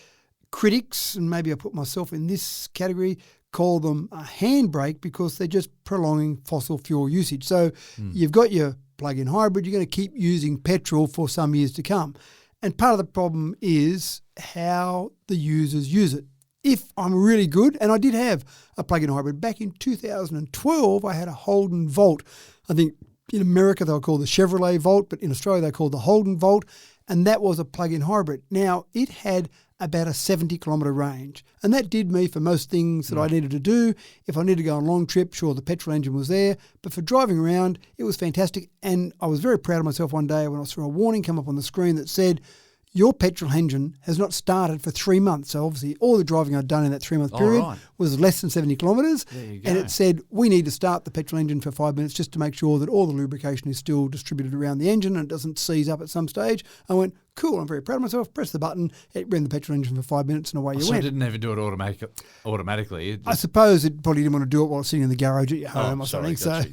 Critics, and maybe I put myself in this category, call them a handbrake because they're just prolonging fossil fuel usage. So you've got your plug-in hybrid, you're going to keep using petrol for some years to come. And part of the problem is how the users use it. If I'm really good, and I did have a plug-in hybrid back in 2012, I had a Holden Volt. I think in America they were called the Chevrolet Volt, but in Australia they're called the Holden Volt, and that was a plug-in hybrid. Now, it had about a 70-kilometre range, and that did me for most things that I needed to do. If I needed to go on a long trip, sure, the petrol engine was there, but for driving around, it was fantastic, and I was very proud of myself one day when I saw a warning come up on the screen that said, your petrol engine has not started for 3 months. So obviously all the driving I'd done in that 3-month period was less than 70 kilometres. And it said, we need to start the petrol engine for 5 minutes just to make sure that all the lubrication is still distributed around the engine and it doesn't seize up at some stage. I went, cool, I'm very proud of myself. Press the button, it ran the petrol engine for 5 minutes and away you went. So it didn't even do it automatically? I suppose it probably didn't want to do it while sitting in the garage at your home or something. So right. So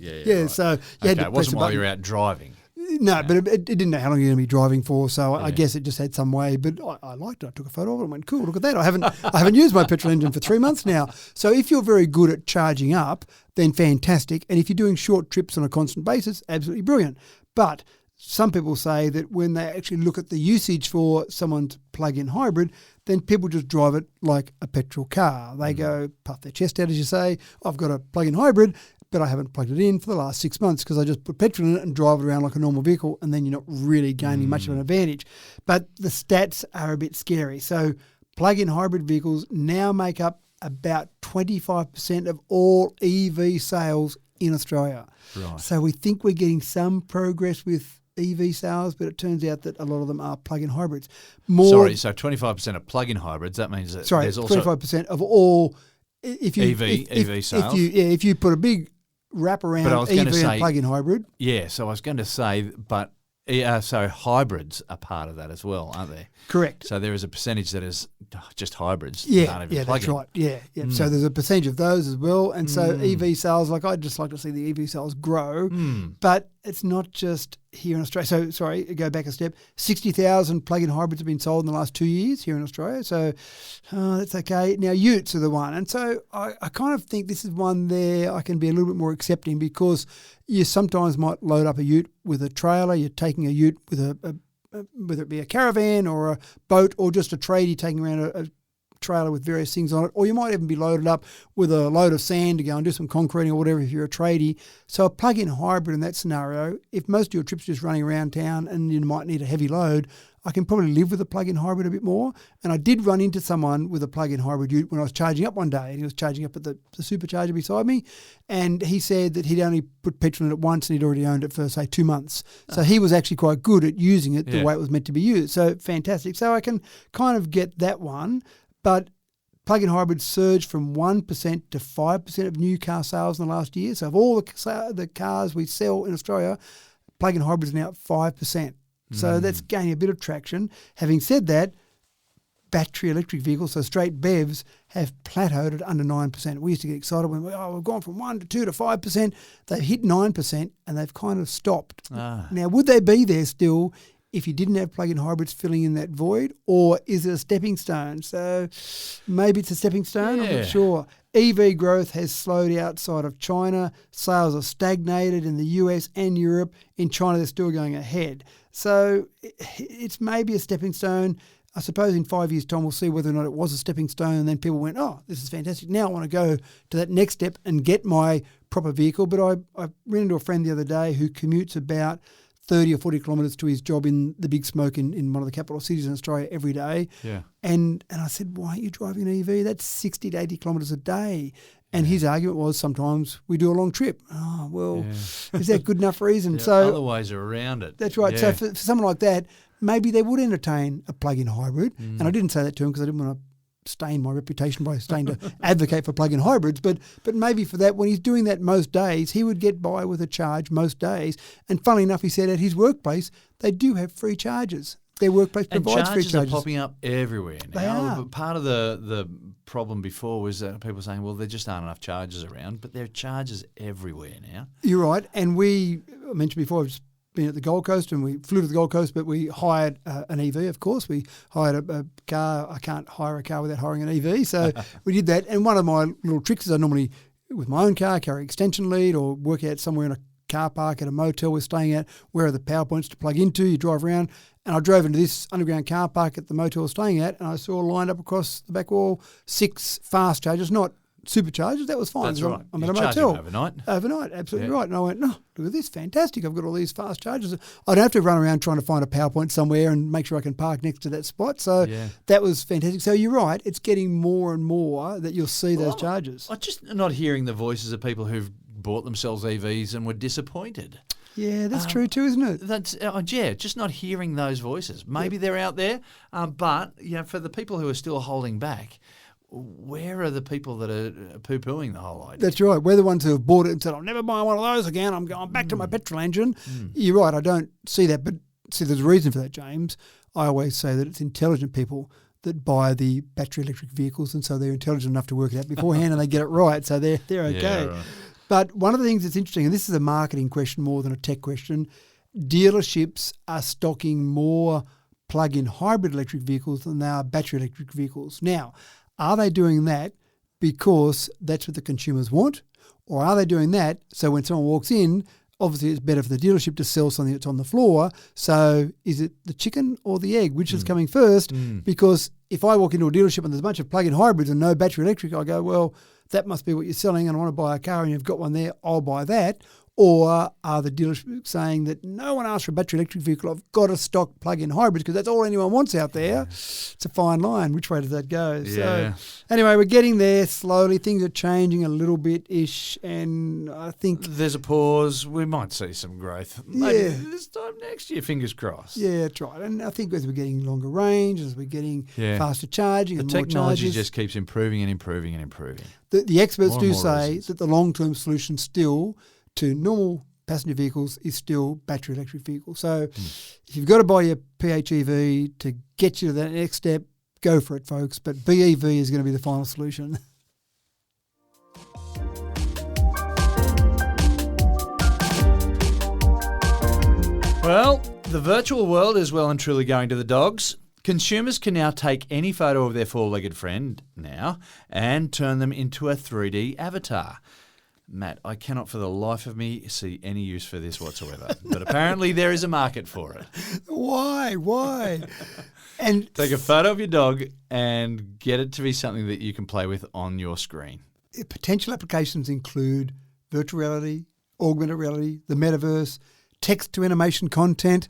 you had to press it wasn't the while button. you were out driving. No, but it didn't know how long you're going to be driving for, so I guess it just had some way. But I liked it. I took a photo of it and went, cool, look at that. I haven't used my petrol engine for 3 months now. So if you're very good at charging up, then fantastic. And if you're doing short trips on a constant basis, absolutely brilliant. But some people say that when they actually look at the usage for someone's plug-in hybrid, then people just drive it like a petrol car. They go puff their chest out, as you say, I've got a plug-in hybrid, but I haven't plugged it in for the last 6 months because I just put petrol in it and drive it around like a normal vehicle, and then you're not really gaining much of an advantage. But the stats are a bit scary. So plug-in hybrid vehicles now make up about 25% of all EV sales in Australia. Right. So we think we're getting some progress with EV sales, but it turns out that a lot of them are plug-in hybrids. So 25% of plug-in hybrids, that means that there's also 25% of all EV sales. If you put a big wraparound EV and plug-in hybrid. Yeah, so I was going to say, but so hybrids are part of that as well, aren't they? Correct. So there is a percentage that is just hybrids. Yeah, that's right. Yeah. So there's a percentage of those as well. And so EV sales, I'd just like to see the EV sales grow. But it's not just here in Australia. So, go back a step. 60,000 plug-in hybrids have been sold in the last 2 years here in Australia. So that's okay. Now, utes are the one. And so I kind of think this is one there I can be a little bit more accepting because you sometimes might load up a ute with a trailer. You're taking a ute with whether it be a caravan or a boat or just a tradie taking around a trailer with various things on it, or you might even be loaded up with a load of sand to go and do some concreting or whatever if you're a tradie. So a plug-in hybrid in that scenario, if most of your trips are just running around town and you might need a heavy load, I can probably live with a plug-in hybrid a bit more. And I did run into someone with a plug-in hybrid ute when I was charging up one day, and he was charging up at the supercharger beside me, and he said that he'd only put petrol in it once and he'd already owned it for, say, 2 months. So he was actually quite good at using it the way it was meant to be used. So fantastic. So I can kind of get that one. But plug-in hybrids surged from 1% to 5% of new car sales in the last year. So of all the cars we sell in Australia, plug-in hybrids are now at 5%. So that's gaining a bit of traction. Having said that, battery electric vehicles, so straight BEVs, have plateaued at under 9%. We used to get excited when we've gone from 1 to 2 to 5%. They've hit 9% and they've kind of stopped. Now, would they be there still if you didn't have plug-in hybrids filling in that void, or is it a stepping stone? So maybe it's a stepping stone, I'm not sure. EV growth has slowed outside of China. Sales are stagnated in the US and Europe. In China, they're still going ahead. So it's maybe a stepping stone. I suppose in 5 years' time, we'll see whether or not it was a stepping stone, and then people went, oh, this is fantastic. Now I want to go to that next step and get my proper vehicle. But I ran into a friend the other day who commutes about 30 or 40 kilometres to his job in the big smoke in one of the capital cities in Australia every day. Yeah. And I said, why aren't you driving an EV? That's 60 to 80 kilometres a day. And his argument was sometimes we do a long trip. Oh, well, is that good enough reason? So other ways are around it. That's right. Yeah. So for someone like that, maybe they would entertain a plug-in hybrid. And I didn't say that to him because I didn't want to stain my reputation by staying to advocate for plug-in hybrids, but maybe for that, when he's doing that most days, he would get by with a charge most days. And funnily enough, he said at his workplace, they do have free charges. Their workplace provides free charges. And charges are popping up everywhere now. They are. Part of the problem before was that people saying, well, there just aren't enough charges around, but there are charges everywhere now. You're right. And I mentioned before, I've been at the Gold Coast and we flew to the Gold Coast, but we hired an EV, of course. We hired a car. I can't hire a car without hiring an EV. So we did that. And one of my little tricks is I normally, with my own car, carry extension lead or work out somewhere in a car park at a motel we're staying at, where are the power points to plug into. You drive around. And I drove into this underground car park at the motel we're staying at, and I saw lined up across the back wall 6 fast chargers, not superchargers. That was fine. That's right. I'm at You're a charging motel. overnight. Overnight, absolutely right. And I went, no, look at this, fantastic. I've got all these fast chargers. I don't have to run around trying to find a power point somewhere and make sure I can park next to that spot. So that was fantastic. So you're right. It's getting more and more that you'll see those chargers. I'm just not hearing the voices of people who've bought themselves EVs and were disappointed. Yeah, that's true too, isn't it? That's just not hearing those voices. Maybe they're out there, but for the people who are still holding back, where are the people that are poo-pooing the whole idea? That's right. We're the ones who have bought it and said, I'll never buy one of those again. I'm going back to my petrol engine. You're right. I don't see that, but see, there's a reason for that, James. I always say that it's intelligent people that buy the battery electric vehicles, and so they're intelligent enough to work it out beforehand and they get it right, so they're okay. Yeah, right. But one of the things that's interesting, and this is a marketing question more than a tech question, dealerships are stocking more plug-in hybrid electric vehicles than they are battery electric vehicles. Now, are they doing that because that's what the consumers want? Or are they doing that so when someone walks in, obviously it's better for the dealership to sell something that's on the floor. So is it the chicken or the egg? Which is coming first? Because if I walk into a dealership and there's a bunch of plug-in hybrids and no battery electric, I go, well, that must be what you're selling and I want to buy a car and you've got one there, I'll buy that. Or are the dealerships saying that no one asked for a battery electric vehicle, I've got to stock plug-in hybrids because that's all anyone wants out there? It's a fine line. Which way does that go? Yeah. So anyway, we're getting there slowly. Things are changing a little bit-ish, and I think there's a pause. We might see some growth. Maybe this time next year, fingers crossed. Yeah, that's right. And I think as we're getting longer range, as we're getting faster charging and the more technology charges, just keeps improving and improving and improving. The experts More do and more say reasons. that the long-term solution still to normal passenger vehicles is still battery electric vehicles. So if you've got to buy your PHEV to get you to that next step, go for it, folks. But BEV is going to be the final solution. Well, the virtual world is well and truly going to the dogs. Consumers can now take any photo of their four-legged friend now and turn them into a 3D avatar. Matt, I cannot for the life of me see any use for this whatsoever. But apparently there is a market for it. Why? And Take a photo of your dog and get it to be something that you can play with on your screen. potential applications include virtual reality, augmented reality, the metaverse, text-to-animation content.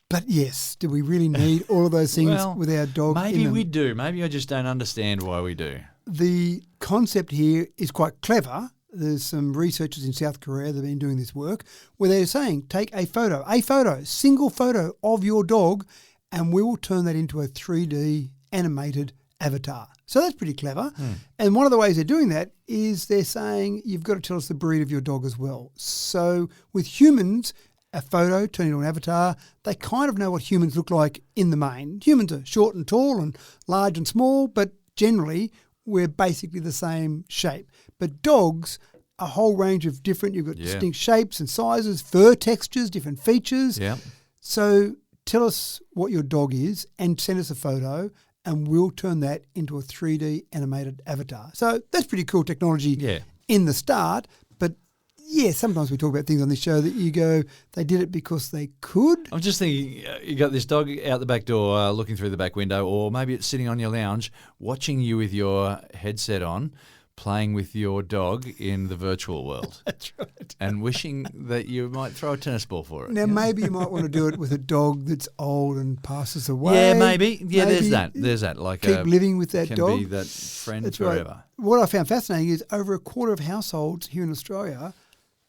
But yes, do we really need all of those things with our dog? Maybe in them? we do. Maybe I just don't understand why we do. The concept here is quite clever. There's some researchers in South Korea that have been doing this work where they're saying, take a photo, single photo of your dog, and we will turn that into a 3D animated avatar. So that's pretty clever. And one of the ways they're doing that is they're saying you've got to tell us the breed of your dog as well. So with humans, a photo turned into an avatar, they kind of know what humans look like in the main. Humans are short and tall and large and small, but generally we're basically the same shape. But dogs, a whole range of different, you've got distinct shapes and sizes, fur textures, different features. Yeah. So tell us what your dog is and send us a photo and we'll turn that into a 3D animated avatar. So that's pretty cool technology in the start. But yeah, sometimes we talk about things on this show that you go, they did it because they could. I'm just thinking, you got this dog out the back door looking through the back window, or maybe it's sitting on your lounge watching you with your headset on, playing with your dog in the virtual world. That's right. And wishing that you might throw a tennis ball for it. Now, maybe you might want to do it with a dog that's old and passes away. Yeah, maybe. Yeah, there's that. Like keep living with that can dog. Be that friend That's forever. Right. What I found fascinating is over a quarter of households here in Australia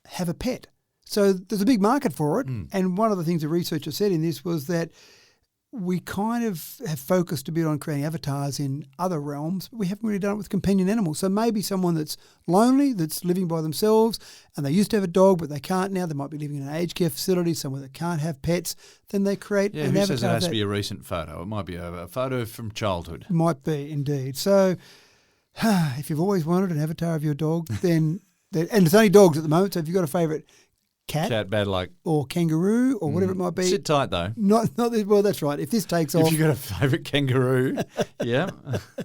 have a pet. So there's a big market for it. And one of the things the researcher said in this was that we kind of have focused a bit on creating avatars in other realms, but we haven't really done it with companion animals. So maybe someone that's lonely, that's living by themselves, and they used to have a dog, but they can't now. They might be living in an aged care facility, somewhere that can't have pets. Then they create an avatar. Who says it has to be a recent photo? It might be a photo from childhood. Might be, indeed. So if you've always wanted an avatar of your dog, then and it's only dogs at the moment, so if you've got a favourite, cat bad luck. or kangaroo or whatever it might be. Sit tight though. Well, that's right. If this takes off, If you've got a favourite kangaroo, yeah.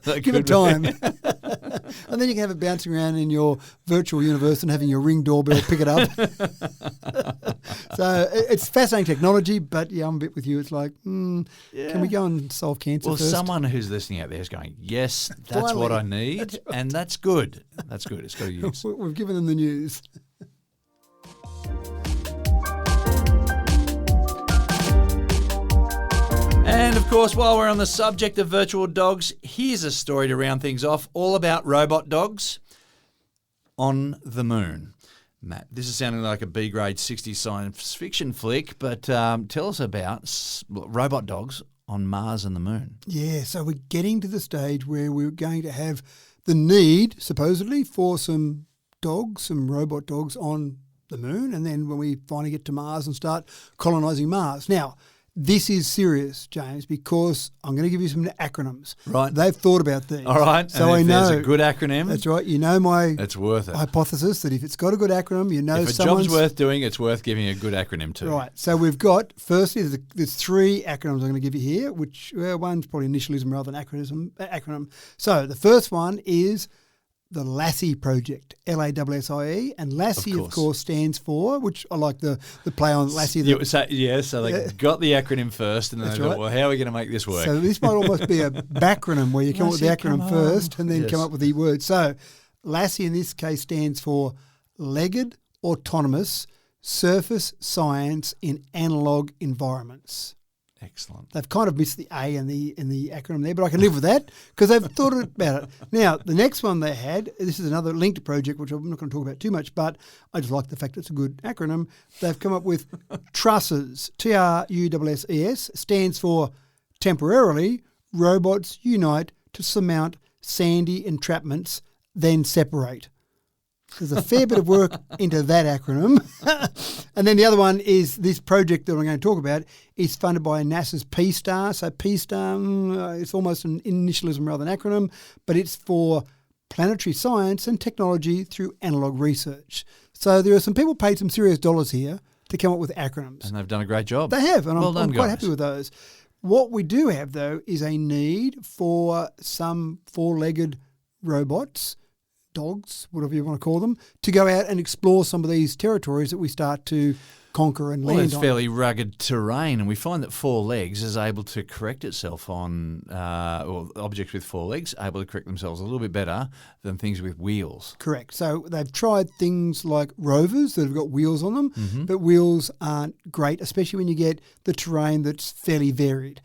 that give it could be. time. And then you can have it bouncing around in your virtual universe and having your Ring doorbell pick it up. So it's fascinating technology, but yeah, I'm a bit with you. It's like, can we go and solve cancer Well, first? someone who's listening out there is going, yes, that's what I need, That's right. and that's good. That's good. It's got to use. We've given them the news. And of course, while we're on the subject of virtual dogs, here's a story to round things off, all about robot dogs on the moon. Matt, this is sounding like a B-grade 60s science fiction flick, but tell us about robot dogs on Mars and the moon. Yeah, so we're getting to the stage where we're going to have the need, supposedly, for some dogs, some robot dogs on the moon, and then when we finally get to Mars and start colonising Mars. Now, this is serious, James, because I'm going to give you some acronyms. Right. They've thought about these. All right. So and if I know. there's a good acronym, That's right. You know my it's worth it. hypothesis that if it's got a good acronym, you know If a someone's... job's worth doing, it's worth giving a good acronym too. Right. So we've got, firstly, there's three acronyms I'm going to give you here, which one's probably initialism rather than acronym. So the first one is the LASSIE project, LASSIE, and LASSIE, of course, stands for, which I like the play on LASSIE. So they got the acronym first, and then they thought, well, how are we going to make this work? So this might almost be a backronym where you come up with the acronym first and then come up with the word. So LASSIE in this case stands for Legged Autonomous Surface Science in Analog Environments. Excellent. They've kind of missed the A in the acronym there, but I can live with that because they've thought about it. Now, the next one they had, this is another linked project, which I'm not going to talk about too much, but I just like the fact it's a good acronym. They've come up with Trusses, TRUSSES, stands for Temporarily Robots Unite to Surmount Sandy Entrapments, Then Separate. There's a fair bit of work into that acronym. And then the other one is this project that I'm going to talk about is funded by NASA's P-STAR. So P-STAR, it's almost an initialism rather than acronym, but it's for planetary science and technology through analog research. So there are some people paid some serious dollars here to come up with acronyms. And they've done a great job. They have, and Well I'm done, quite guys. happy with those. What we do have, though, is a need for some four-legged robots, dogs, whatever you want to call them, to go out and explore some of these territories that we start to conquer and Well, land it's on. fairly rugged terrain, and we find that four legs is able to correct itself on, or objects with four legs able to correct themselves a little bit better than things with wheels. Correct. So they've tried things like rovers that have got wheels on them, Mm-hmm. but wheels aren't great, especially when you get the terrain that's fairly varied.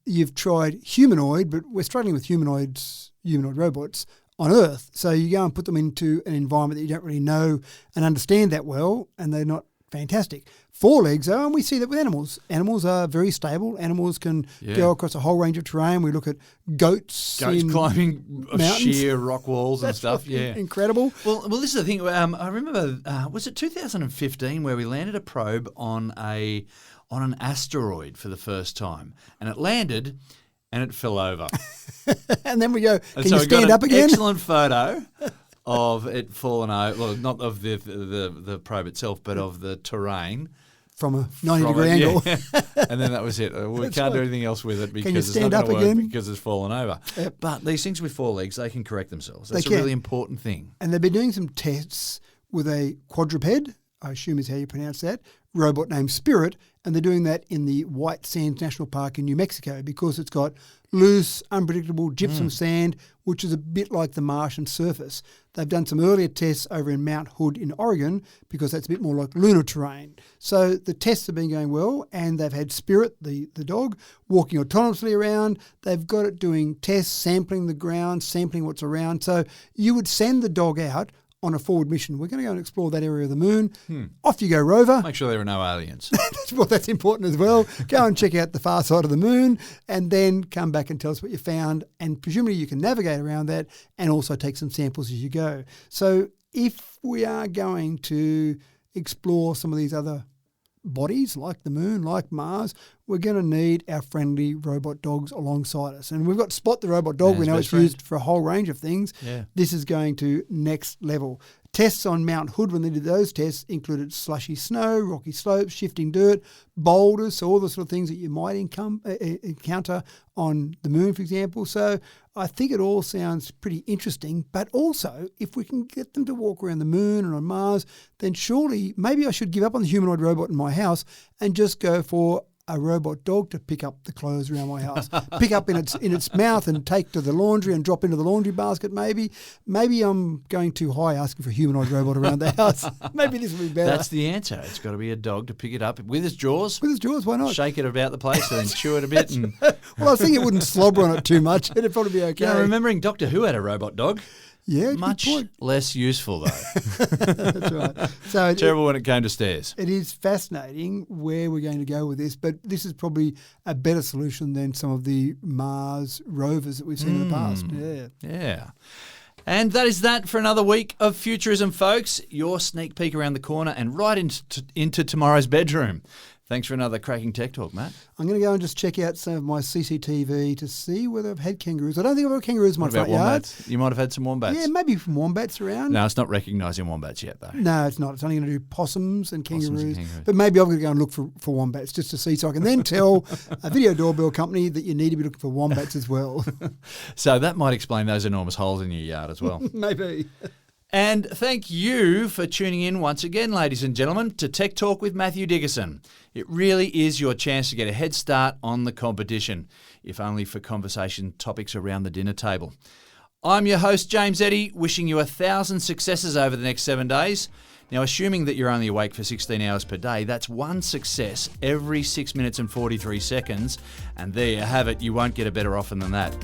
You've tried humanoid, but we're struggling with humanoid robots on Earth. So you go and put them into an environment that you don't really know and understand that well, and they're not fantastic. Four legs, though, and we see that with animals. Animals are very stable. Animals can go across a whole range of terrain. We look at goats in climbing mountains. sheer rock walls and stuff. Yeah. Incredible. Well, this is the thing. I remember, was it 2015 where we landed a probe on an asteroid for the first time, and it landed and it fell over. And then we go, And can so you we got stand an up again? excellent photo of it falling over. Well, not of the probe itself, but of the terrain. From a 90-degree angle. Yeah. And then that was it. We can't do anything else with it because you it's stand not up going to work again? because it's fallen over. Yep. But these things with four legs, they can correct themselves. That's They a can. really important thing. And they've been doing some tests with a quadruped, I assume is how you pronounce that, robot named Spirit, and they're doing that in the White Sands National Park in New Mexico because it's got loose, unpredictable gypsum sand, which is a bit like the Martian surface. They've done some earlier tests over in Mount Hood in Oregon because that's a bit more like lunar terrain. So the tests have been going well, and they've had Spirit, the dog, walking autonomously around. They've got it doing tests, sampling the ground, sampling what's around. So you would send the dog out on a forward mission. We're going to go and explore that area of the moon. Off you go, rover. Make sure there are no aliens. Well, that's important as well. Go and check out the far side of the moon and then come back and tell us what you found. And presumably you can navigate around that and also take some samples as you go. So if we are going to explore some of these other bodies like the moon, like Mars, we're going to need our friendly robot dogs alongside us. And we've got Spot the robot dog. Man's We know best it's friend. used for a whole range of things. Yeah. This is going to next level. Tests on Mount Hood, when they did those tests, included slushy snow, rocky slopes, shifting dirt, boulders, so all the sort of things that you might encounter on the moon, for example. So I think it all sounds pretty interesting. But also, if we can get them to walk around the moon and on Mars, then surely maybe I should give up on the humanoid robot in my house and just go for a robot dog to pick up the clothes around my house, pick up in its mouth and take to the laundry and drop into the laundry basket. Maybe I'm going too high asking for a humanoid robot around the house. Maybe this will be better. That's the answer. It's got to be a dog to pick it up with its jaws. With its jaws, why not? Shake it about the place and then chew it a bit. And Well, I was thinking it wouldn't slobber on it too much. It'd probably be okay. you know, remembering Doctor Who had a robot dog. Yeah, good Much point. less useful though. That's right. So Terrible when it came to stairs. it is fascinating where we're going to go with this, but this is probably a better solution than some of the Mars rovers that we've seen in the past. Yeah. Yeah. And that is that for another week of Futurism, folks. Your sneak peek around the corner and right into tomorrow's bedroom. Thanks for another cracking tech talk, Matt. I'm going to go and just check out some of my CCTV to see whether I've had kangaroos. I don't think I've had kangaroos in my What about front yard. wombats? You might have had some wombats. Yeah, maybe some wombats around. No, it's not recognising wombats yet, though. No, it's not. It's only going to do possums and kangaroos. Possums and kangaroos. But maybe I'm going to go and look for wombats just to see, so I can then tell a video doorbell company that you need to be looking for wombats as well. So that might explain those enormous holes in your yard as well. Maybe. And thank you for tuning in once again, ladies and gentlemen, to Tech Talk with Matthew Dickerson. It really is your chance to get a head start on the competition, if only for conversation topics around the dinner table. I'm your host, James Eddy, wishing you 1,000 successes over the next 7 days. Now, assuming that you're only awake for 16 hours per day, that's one success every 6 minutes and 43 seconds. And there you have it. You won't get a better offer than that.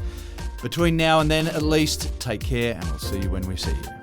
Between now and then, at least, take care, and we'll see you when we see you.